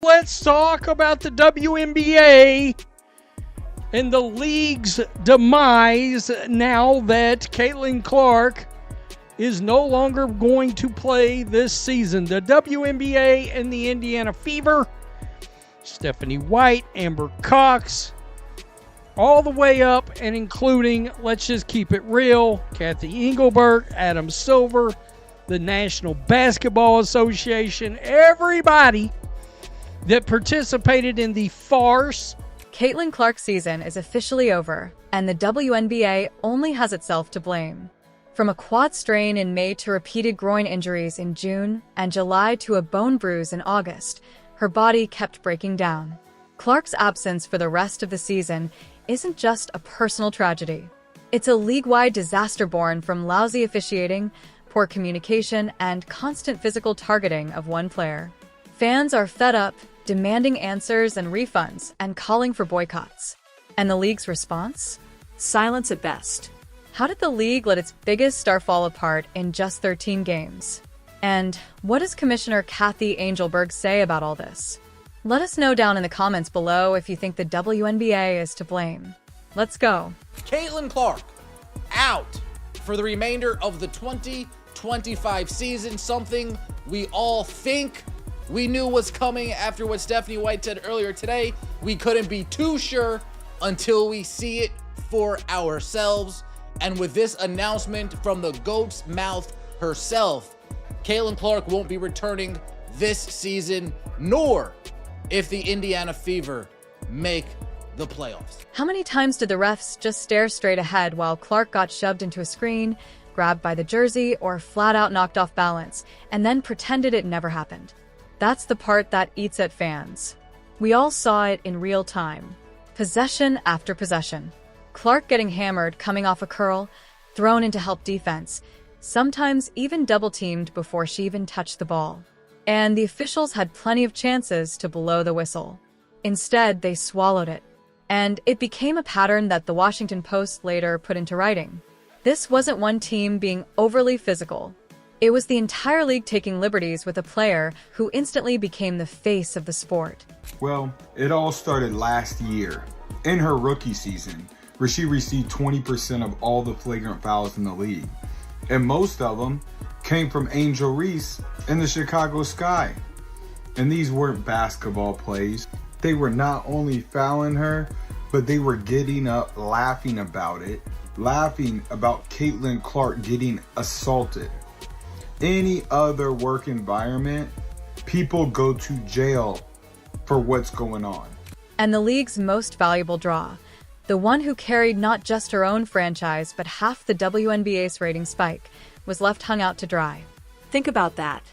Let's talk about the WNBA and the league's demise now that Caitlin Clark is no longer going to play this season. The WNBA and the Indiana Fever, Stephanie White, Amber Cox, all the way up and including, let's just keep it real, Kathy Engelbert, Adam Silver, the National Basketball Association, everybody that participated in the farce. Caitlin Clark's season is officially over, and the WNBA only has itself to blame. From a quad strain in May to repeated groin injuries in June and July to a bone bruise in August, her body kept breaking down. Clark's absence for the rest of the season isn't just a personal tragedy. It's a league-wide disaster born from lousy officiating, poor communication, and constant physical targeting of one player. Fans are fed up, demanding answers and refunds, and calling for boycotts. And the league's response? Silence at best. How did the league let its biggest star fall apart in just 13 games? And what does Commissioner Kathy Engelbert say about all this? Let us know down in the comments below if you think the WNBA is to blame. Let's go. Caitlin Clark out for the remainder of the 2025 season, something we all think we knew was coming after what Stephanie White said earlier today. We couldn't be too sure until we see it for ourselves. And with this announcement from the GOAT's mouth herself, Caitlin Clark won't be returning this season, nor if the Indiana Fever make the playoffs. How many times did the refs just stare straight ahead while Clark got shoved into a screen, grabbed by the jersey, or flat out knocked off balance, and then pretended it never happened? That's the part that eats at fans. We all saw it in real time. Possession after possession. Clark getting hammered, coming off a curl, thrown into help defense, sometimes even double-teamed before she even touched the ball. And the officials had plenty of chances to blow the whistle. Instead, they swallowed it. And it became a pattern that the Washington Post later put into writing. This wasn't one team being overly physical. It was the entire league taking liberties with a player who instantly became the face of the sport. Well, it all started last year, in her rookie season, where she received 20% of all the flagrant fouls in the league. And most of them came from Angel Reese in the Chicago Sky. And these weren't basketball plays. They were not only fouling her, but they were getting up, laughing about it, laughing about Caitlin Clark getting assaulted. Any other work environment, people go to jail for what's going on. And the league's most valuable draw, the one who carried not just her own franchise but half the WNBA's rating spike, was left hung out to dry. Think about that.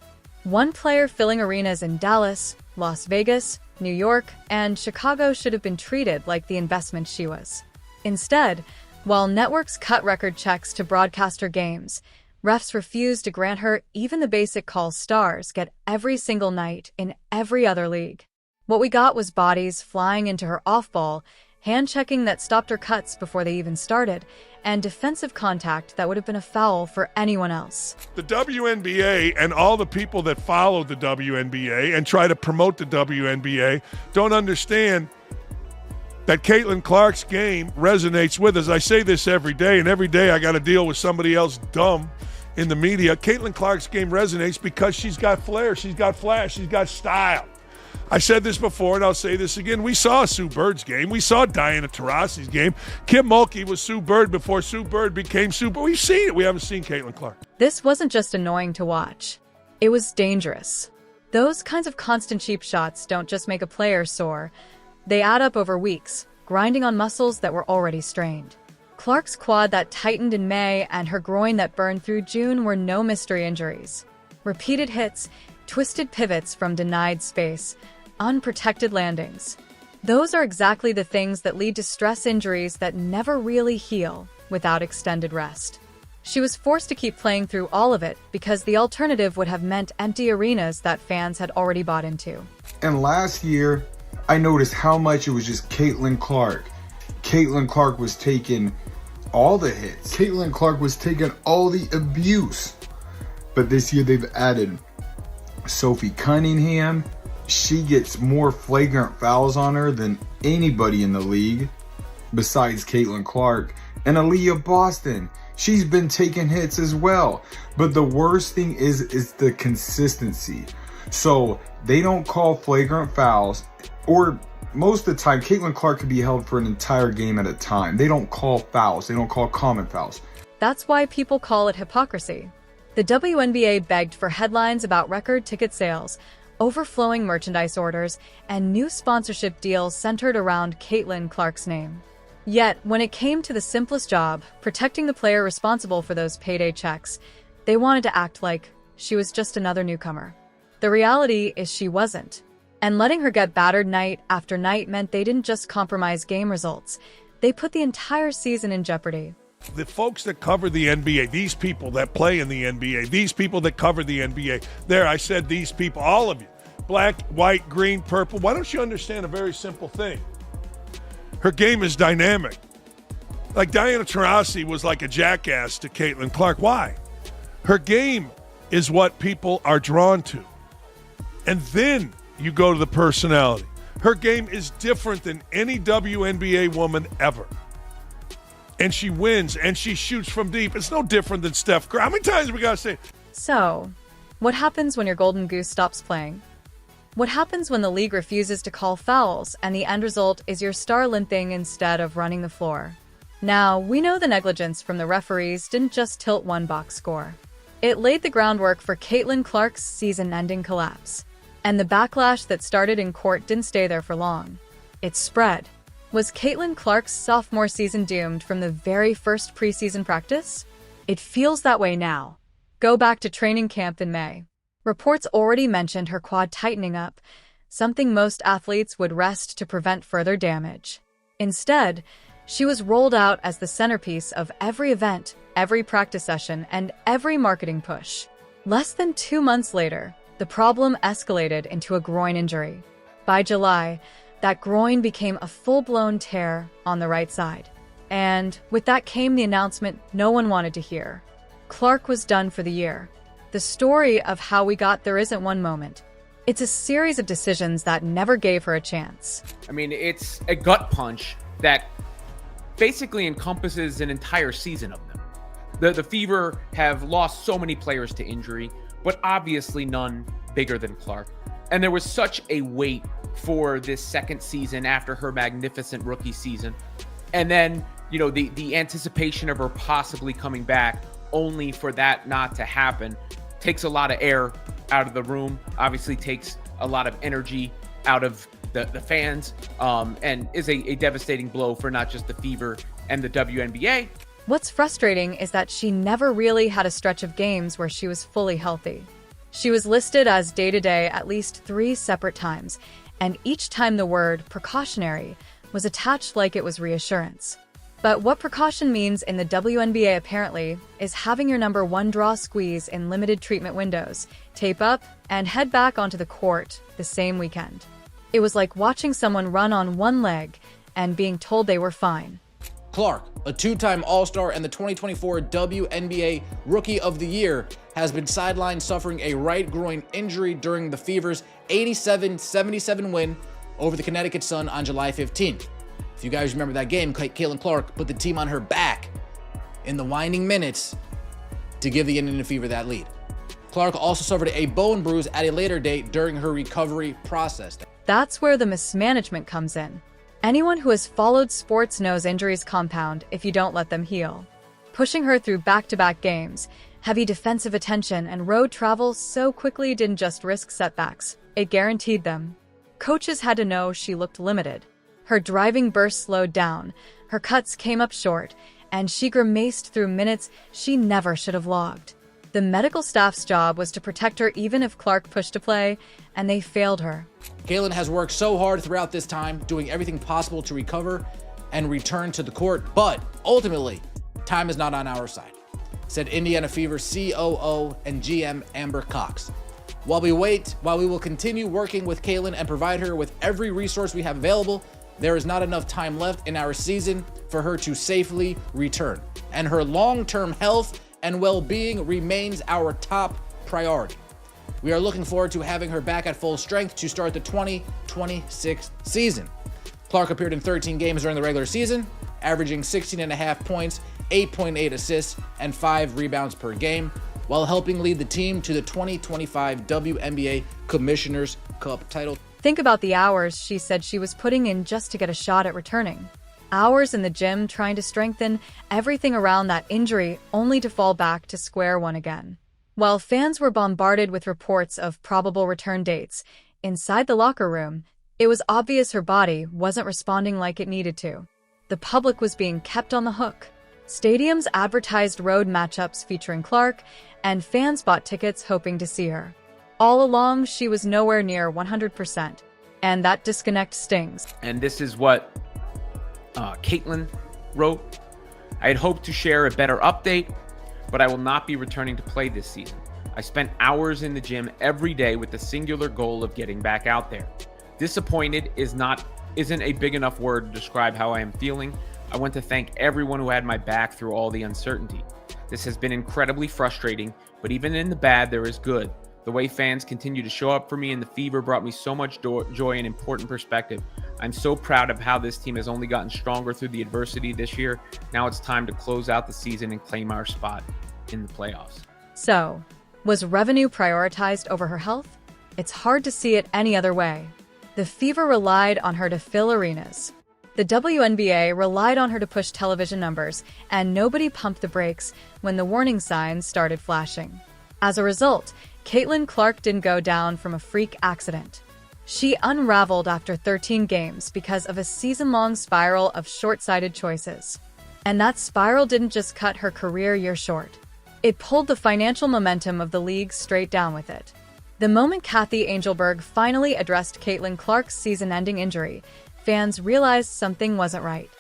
One player filling arenas in Dallas, Las Vegas, New York, and Chicago should have been treated like the investment she was. Instead, while networks cut record checks to broadcast her games, refs refused to grant her even the basic calls stars get every single night in every other league. What we got was bodies flying into her off-ball, hand-checking that stopped her cuts before they even started, and defensive contact that would have been a foul for anyone else. The WNBA and all the people that follow the WNBA and try to promote the WNBA don't understand that Caitlin Clark's game resonates with us. I say this every day, and every day I got to deal with somebody else dumb in the media. Caitlin Clark's game resonates because she's got flair, she's got flash, she's got style. I said this before, and I'll say this again. We saw Sue Bird's game. We saw Diana Taurasi's game. Kim Mulkey was Sue Bird before Sue Bird became Sue Bird. We've seen it. We haven't seen Caitlin Clark. This wasn't just annoying to watch. It was dangerous. Those kinds of constant cheap shots don't just make a player sore. They add up over weeks, grinding on muscles that were already strained. Clark's quad that tightened in May and her groin that burned through June were no mystery injuries. Repeated hits, twisted pivots from denied space, unprotected landings. Those are exactly the things that lead to stress injuries that never really heal without extended rest. She was forced to keep playing through all of it because the alternative would have meant empty arenas that fans had already bought into. And last year, I noticed how much it was just Caitlin Clark. Caitlin Clark was taking all the hits. Caitlin Clark was taking all the abuse. But this year they've added Sophie Cunningham, she gets more flagrant fouls on her than anybody in the league besides Caitlin Clark. And Aaliyah Boston, she's been taking hits as well. But the worst thing is the consistency. So they don't call flagrant fouls, or most of the time, Caitlin Clark could be held for an entire game at a time. They don't call fouls. They don't call common fouls. That's why people call it hypocrisy. The WNBA begged for headlines about record ticket sales, overflowing merchandise orders, and new sponsorship deals centered around Caitlin Clark's name. Yet, when it came to the simplest job, protecting the player responsible for those payday checks, they wanted to act like she was just another newcomer. The reality is she wasn't. And letting her get battered night after night meant they didn't just compromise game results, they put the entire season in jeopardy. The folks that cover the NBA, these people that play in the NBA, these people that cover the NBA, there, I said these people, all of you, black, white, green, purple, why don't you understand a very simple thing? Her game is dynamic. Like Diana Taurasi was like a jackass to Caitlin Clark. Why? Her game is what people are drawn to. And then you go to the personality. Her game is different than any WNBA woman ever. And she wins, and she shoots from deep. It's no different than Steph Curry. How many times we got to say? So, what happens when your golden goose stops playing? What happens when the league refuses to call fouls and the end result is your star limping instead of running the floor? Now, we know the negligence from the referees didn't just tilt one box score. It laid the groundwork for Caitlin Clark's season-ending collapse. And the backlash that started in court didn't stay there for long. It spread. Was Caitlin Clark's sophomore season doomed from the very first preseason practice? It feels that way now. Go back to training camp in May. Reports already mentioned her quad tightening up, something most athletes would rest to prevent further damage. Instead, she was rolled out as the centerpiece of every event, every practice session, and every marketing push. Less than 2 months later, the problem escalated into a groin injury. By July, that groin became a full-blown tear on the right side. And with that came the announcement no one wanted to hear. Clark was done for the year. The story of how we got there isn't one moment. It's a series of decisions that never gave her a chance. I mean, it's a gut punch that basically encompasses an entire season of them. The Fever have lost so many players to injury, but obviously none bigger than Clark. And there was such a wait for this second season after her magnificent rookie season. And then, you know, the anticipation of her possibly coming back, only for that not to happen, takes a lot of air out of the room, obviously takes a lot of energy out of the fans, and is a devastating blow for not just the Fever and the WNBA. What's frustrating is that she never really had a stretch of games where she was fully healthy. She was listed as day-to-day at least 3 separate times, and each time the word precautionary was attached like it was reassurance. But what precaution means in the WNBA apparently is having your number 1 draw squeeze in limited treatment windows, tape up, and head back onto the court the same weekend. It was like watching someone run on one leg and being told they were fine. Clark, a 2-time All-Star and the 2024 WNBA Rookie of the Year, has been sidelined suffering a right groin injury during the Fever's 87-77 win over the Connecticut Sun on July 15th. If you guys remember that game, Caitlin Clark put the team on her back in the winding minutes to give the Indiana Fever that lead. Clark also suffered a bone bruise at a later date during her recovery process. That's where the mismanagement comes in. Anyone who has followed sports knows injuries compound if you don't let them heal. Pushing her through back-to-back games, heavy defensive attention, and road travel so quickly didn't just risk setbacks, it guaranteed them. Coaches had to know she looked limited. Her driving burst slowed down, her cuts came up short, and she grimaced through minutes she never should have logged. The medical staff's job was to protect her even if Clark pushed to play, and they failed her. Caitlin has worked so hard throughout this time, doing everything possible to recover and return to the court, but ultimately, time is not on our side, said Indiana Fever COO and GM Amber Cox. While we will continue working with Caitlin and provide her with every resource we have available, there is not enough time left in our season for her to safely return, and her long-term health and well-being remains our top priority. We are looking forward to having her back at full strength to start the 2026 season. Clark appeared in 13 games during the regular season, averaging 16.5 points, 8.8 assists, and 5 rebounds per game, while helping lead the team to the 2025 WNBA Commissioner's Cup title. Think about the hours she said she was putting in just to get a shot at returning. Hours in the gym trying to strengthen everything around that injury, only to fall back to square one again. While fans were bombarded with reports of probable return dates, inside the locker room, it was obvious her body wasn't responding like it needed to. The public was being kept on the hook. Stadiums advertised road matchups featuring Clark, and fans bought tickets hoping to see her. All along, she was nowhere near 100%, and that disconnect stings. And this is what Caitlin wrote. I had hoped to share a better update, but I will not be returning to play this season. I spent hours in the gym every day with the singular goal of getting back out there. Disappointed isn't a big enough word to describe how I am feeling. I want to thank everyone who had my back through all the uncertainty. This has been incredibly frustrating, but even in the bad, there is good. The way fans continue to show up for me and the fever brought me so much joy and important perspective. I'm so proud of how this team has only gotten stronger through the adversity this year. Now it's time to close out the season and claim our spot in the playoffs. So, was revenue prioritized over her health? It's hard to see it any other way. The Fever relied on her to fill arenas. The WNBA relied on her to push television numbers, and nobody pumped the brakes when the warning signs started flashing. As a result, Caitlin Clark didn't go down from a freak accident. She unraveled after 13 games because of a season-long spiral of short-sighted choices. And that spiral didn't just cut her career year short. It pulled the financial momentum of the league straight down with it. The moment Kathy Angelberg finally addressed Caitlin Clark's season-ending injury, fans realized something wasn't right.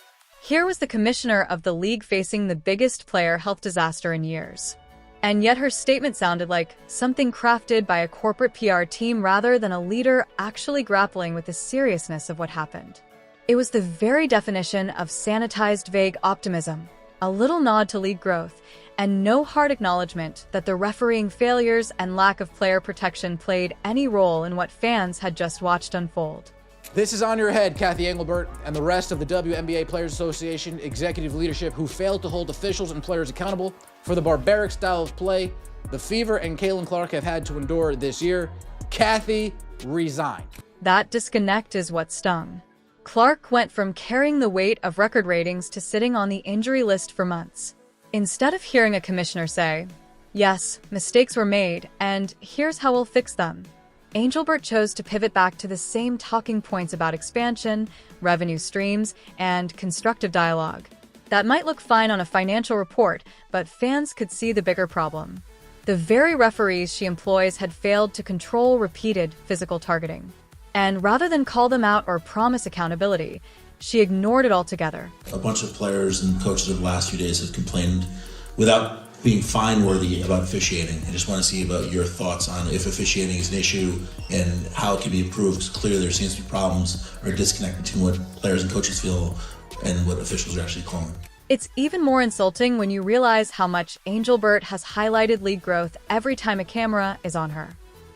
Here was the commissioner of the league facing the biggest player health disaster in years. And yet her statement sounded like something crafted by a corporate PR team rather than a leader actually grappling with the seriousness of what happened. It was the very definition of sanitized vague optimism, a little nod to league growth, and no hard acknowledgement that the refereeing failures and lack of player protection played any role in what fans had just watched unfold. This is on your head, Kathy Engelbert, and the rest of the WNBA Players Association executive leadership who failed to hold officials and players accountable for the barbaric style of play the Fever and Caitlin Clark have had to endure this year. Kathy, resign. That disconnect is what stung. Clark went from carrying the weight of record ratings to sitting on the injury list for months. Instead of hearing a commissioner say, "Yes, mistakes were made, and here's how we'll fix them," Angelbert chose to pivot back to the same talking points about expansion, revenue streams, and constructive dialogue. That might look fine on a financial report, but fans could see the bigger problem. The very referees she employs had failed to control repeated physical targeting. And rather than call them out or promise accountability, she ignored it altogether. A bunch of players and coaches over the last few days have complained without being fine-worthy about officiating. I just want to see about your thoughts on if officiating is an issue and how it can be improved. Because clearly there seems to be problems or a disconnect between what players and coaches feel and what officials are actually calling. It's even more insulting when you realize how much Angelbert has highlighted league growth every time a camera is on her.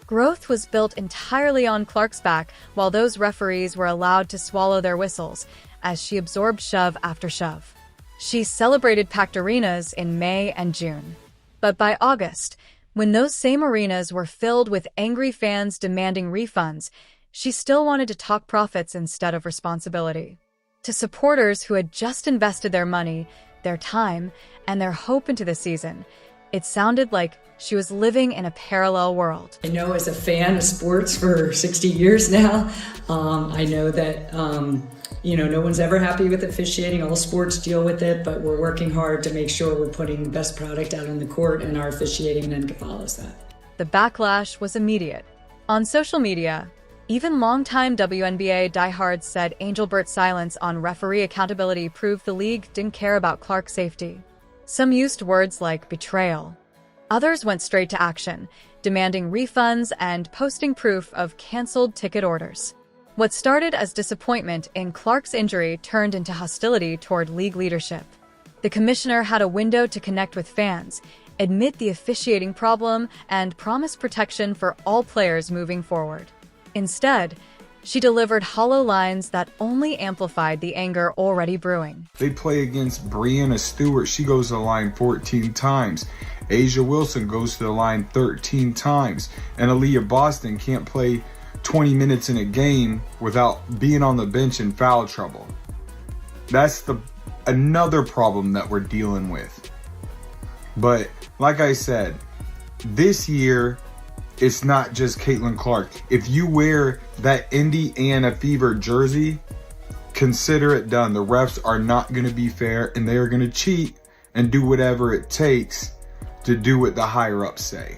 Growth was built entirely on Clark's back, while those referees were allowed to swallow their whistles as she absorbed shove after shove. She celebrated packed arenas in May and June. But by August, when those same arenas were filled with angry fans demanding refunds, she still wanted to talk profits instead of responsibility. To supporters who had just invested their money, their time, and their hope into the season, it sounded like she was living in a parallel world. I know as a fan of sports for 60 years now, I know that no one's ever happy with officiating. All sports deal with it, but we're working hard to make sure we're putting the best product out on the court, and our officiating then follows that. The backlash was immediate. On social media, even longtime WNBA diehards said Angelbert's silence on referee accountability proved the league didn't care about Clark's safety. Some used words like betrayal. Others went straight to action, demanding refunds and posting proof of canceled ticket orders. What started as disappointment in Clark's injury turned into hostility toward league leadership. The commissioner had a window to connect with fans, admit the officiating problem, and promise protection for all players moving forward. Instead, she delivered hollow lines that only amplified the anger already brewing. They play against Breanna Stewart. She goes to the line 14 times. Asia Wilson goes to the line 13 times. And Aaliyah Boston can't play 20 minutes in a game without being on the bench in foul trouble. That's another problem that we're dealing with. But like I said, this year, it's not just Caitlin Clark. If you wear that Indiana Fever jersey, consider it done. The refs are not going to be fair, and they are going to cheat and do whatever it takes to do what the higher-ups say.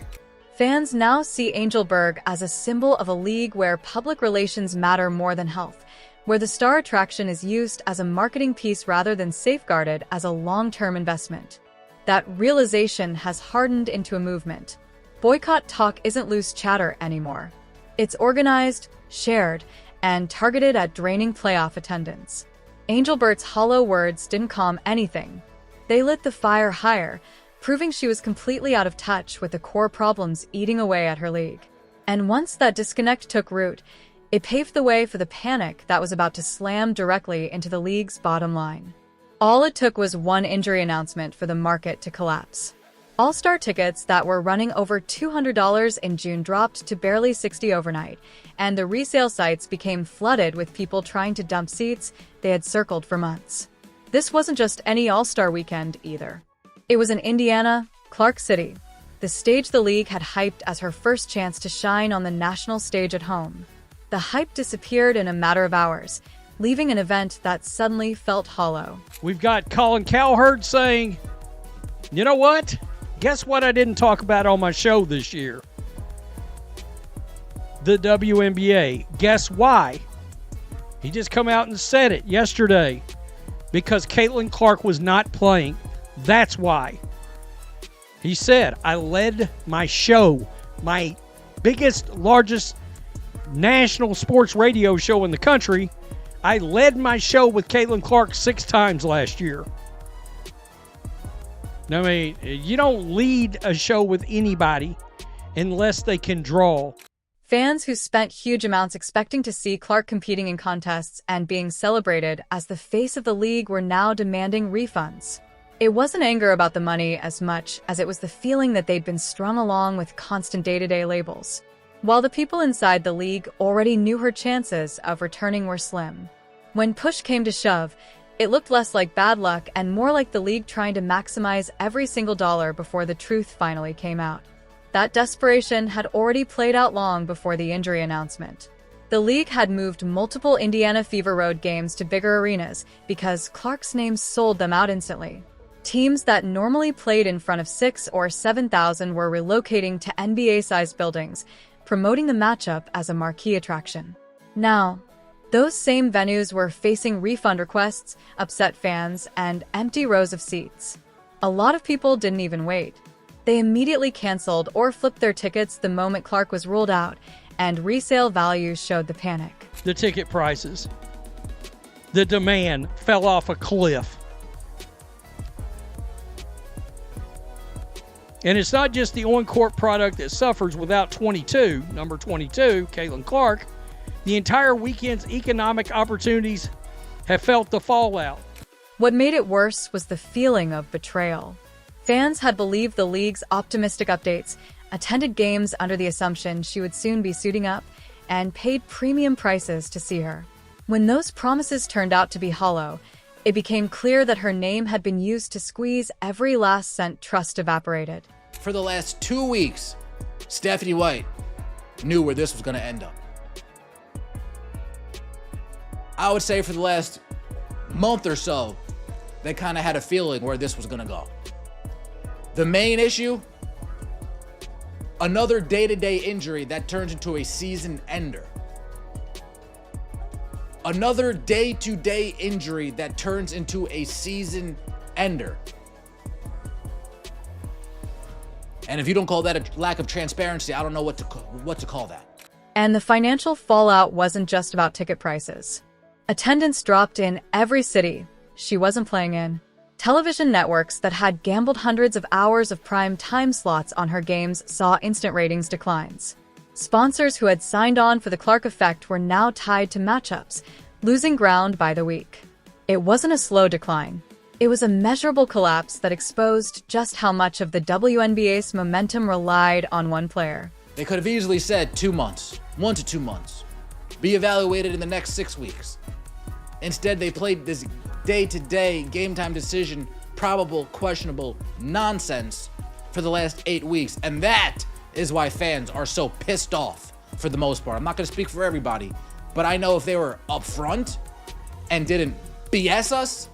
Fans now see Angelberg as a symbol of a league where public relations matter more than health, where the star attraction is used as a marketing piece rather than safeguarded as a long-term investment. That realization has hardened into a movement. Boycott talk isn't loose chatter anymore. It's organized, shared, and targeted at draining playoff attendance. Angelbert's hollow words didn't calm anything. They lit the fire higher, proving she was completely out of touch with the core problems eating away at her league. And once that disconnect took root, it paved the way for the panic that was about to slam directly into the league's bottom line. All it took was one injury announcement for the market to collapse. All-Star tickets that were running over $200 in June dropped to barely $60 overnight, and the resale sites became flooded with people trying to dump seats they had circled for months. This wasn't just any All-Star weekend either. It was in Indiana, Clark City, the stage the league had hyped as her first chance to shine on the national stage at home. The hype disappeared in a matter of hours, leaving an event that suddenly felt hollow. We've got Colin Cowherd saying, you know what? Guess what I didn't talk about on my show this year? The WNBA. Guess why? He just come out and said it yesterday. Because Caitlin Clark was not playing. That's why. He said, I led my show, my biggest, largest national sports radio show in the country. I led my show with Caitlin Clark 6 times last year. I mean, you don't lead a show with anybody unless they can draw. Fans who spent huge amounts expecting to see Clark competing in contests and being celebrated as the face of the league were now demanding refunds. It wasn't anger about the money as much as it was the feeling that they'd been strung along with constant day-to-day labels. While the people inside the league already knew her chances of returning were slim. When push came to shove, it looked less like bad luck and more like the league trying to maximize every single dollar before the truth finally came out. That desperation had already played out long before the injury announcement. The league had moved multiple Indiana Fever Road games to bigger arenas because Clark's name sold them out instantly. Teams that normally played in front of 6,000 or 7,000 were relocating to NBA-sized buildings, promoting the matchup as a marquee attraction. Now, those same venues were facing refund requests, upset fans, and empty rows of seats. A lot of people didn't even wait. They immediately canceled or flipped their tickets the moment Clark was ruled out, and resale values showed the panic. The ticket prices. The demand fell off a cliff. And it's not just the on-court product that suffers without number 22, Caitlin Clark. The entire weekend's economic opportunities have felt the fallout. What made it worse was the feeling of betrayal. Fans had believed the league's optimistic updates, attended games under the assumption she would soon be suiting up, and paid premium prices to see her. When those promises turned out to be hollow, it became clear that her name had been used to squeeze every last cent trust evaporated. For the last 2 weeks, Stephanie White knew where this was going to end up. I would say for the last month or so, they kind of had a feeling where this was going to go. The main issue, another day-to-day injury that turns into a season ender. Another day-to-day injury that turns into a season ender. And if you don't call that a lack of transparency, I don't know what to call that. And the financial fallout wasn't just about ticket prices. Attendance dropped in every city she wasn't playing in. Television networks that had gambled hundreds of hours of prime time slots on her games saw instant ratings declines. Sponsors who had signed on for the Clark effect were now tied to matchups, losing ground by the week. It wasn't a slow decline. It was a measurable collapse that exposed just how much of the WNBA's momentum relied on one player. They could have easily said 2 months, 1 to 2 months. Be evaluated in the next 6 weeks. Instead, they played this day-to-day, game-time decision, probable, questionable nonsense for the last 8 weeks. And that is why fans are so pissed off for the most part. I'm not going to speak for everybody, but I know if they were upfront and didn't BS us,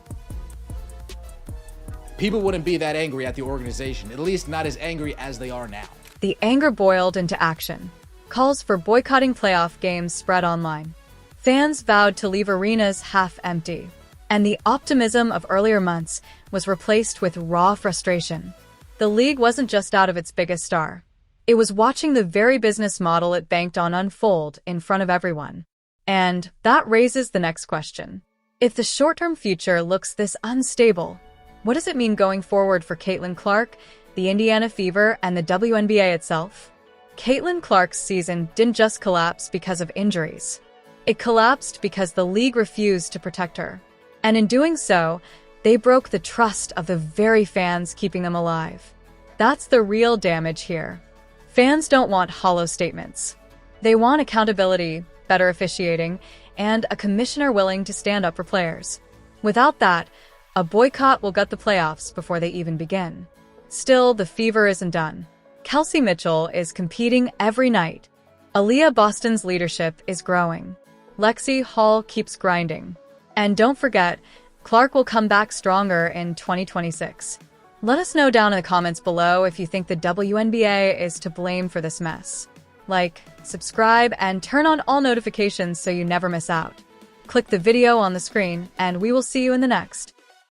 people wouldn't be that angry at the organization, at least not as angry as they are now. The anger boiled into action. Calls for boycotting playoff games spread online. Fans vowed to leave arenas half empty. And the optimism of earlier months was replaced with raw frustration. The league wasn't just out of its biggest star. It was watching the very business model it banked on unfold in front of everyone. And that raises the next question. If the short-term future looks this unstable, what does it mean going forward for Caitlin Clark, the Indiana Fever, and the WNBA itself? Caitlin Clark's season didn't just collapse because of injuries. It collapsed because the league refused to protect her. And in doing so, they broke the trust of the very fans keeping them alive. That's the real damage here. Fans don't want hollow statements. They want accountability, better officiating, and a commissioner willing to stand up for players. Without that, a boycott will gut the playoffs before they even begin. Still, the Fever isn't done. Kelsey Mitchell is competing every night. Aaliyah Boston's leadership is growing. Lexi Hall keeps grinding. And don't forget, Clark will come back stronger in 2026. Let us know down in the comments below if you think the WNBA is to blame for this mess. Like, subscribe, and turn on all notifications so you never miss out. Click the video on the screen, and we will see you in the next.